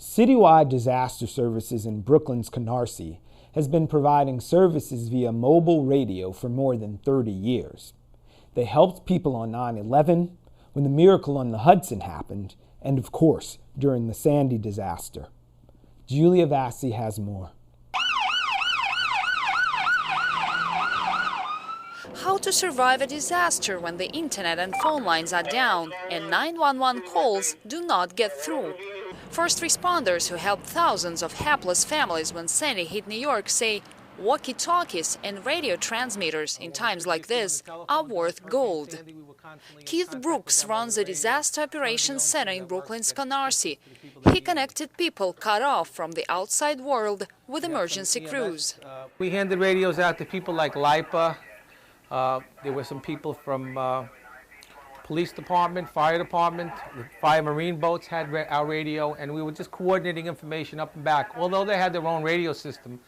Citywide Disaster Services in Brooklyn's Canarsie has been providing services via mobile radio for more than 30 years. They helped people on 9/11, when the miracle on the Hudson happened, and of course, during the Sandy disaster. Julia Vassey has more. How to survive a disaster when the internet and phone lines are down and 911 calls do not get through. First responders who helped thousands of helpless families when Sandy hit New York say walkie-talkies and radio transmitters in times like this are worth gold. Keith Brooks runs the Disaster Operations Center in Brooklyn's Canarsie. He connected people cut off from the outside world with emergency crews. We handed radios out to people like LIPA. There were some people from police department, fire department, the fire marine boats had our radio, and we were just coordinating information up and back. Although they had their own radio system,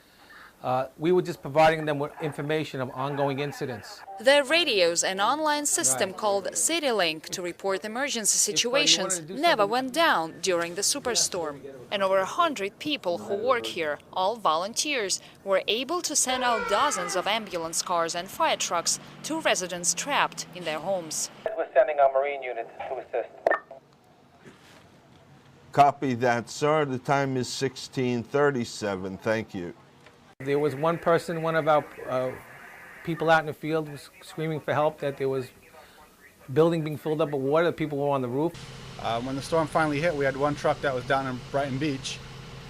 we were just providing them with information of ongoing incidents. Their radios and online system called CityLink to report emergency situations never went down during the superstorm. And over 100 people who work here, all volunteers, were able to send out dozens of ambulance cars and fire trucks to residents trapped in their homes. We're sending our Marine units to assist. Copy that, sir. The time is 16:37. Thank you. There was one person, one of our people out in the field was screaming for help that there was a building being filled up with water, people were on the roof. When the storm finally hit, we had one truck that was down in Brighton Beach,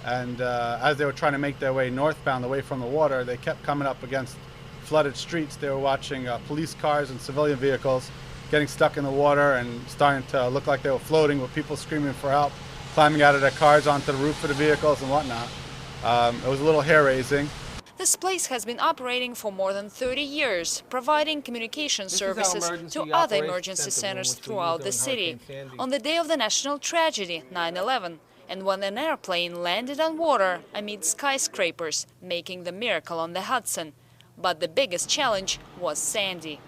and as they were trying to make their way northbound away from the water, they kept coming up against flooded streets. They were watching police cars and civilian vehicles getting stuck in the water and starting to look like they were floating with people screaming for help, climbing out of their cars onto the roof of the vehicles and whatnot. It was a little hair-raising. This place has been operating for more than 30 years, providing communication services to other emergency centers throughout the city. On the day of the national tragedy, 9/11, and when an airplane landed on water amid skyscrapers, making the miracle on the Hudson. But the biggest challenge was Sandy.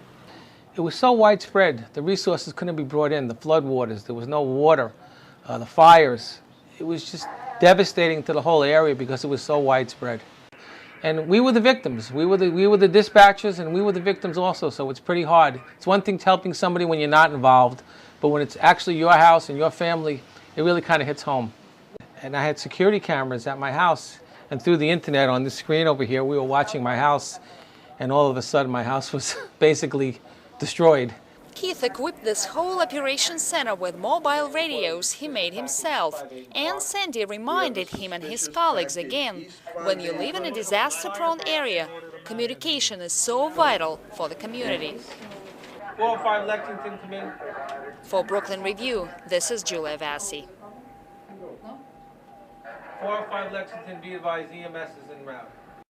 It was so widespread, the resources couldn't be brought in, the floodwaters, there was no water, the fires. It was just devastating to the whole area because it was so widespread. And we were the victims. We were the dispatchers, and we were the victims also, so it's pretty hard. It's one thing helping somebody when you're not involved, but when it's actually your house and your family, it really kind of hits home. And I had security cameras at my house, and through the internet on this screen over here, we were watching my house, and all of a sudden my house was basically destroyed. Keith equipped this whole operations center with mobile radios he made himself. And Sandy reminded him and his colleagues again, when you live in a disaster-prone area, communication is so vital for the community. 405 Lexington, come in. For Brooklyn Review, this is Julia Vassey. 405 Lexington, be advised, EMS is en route.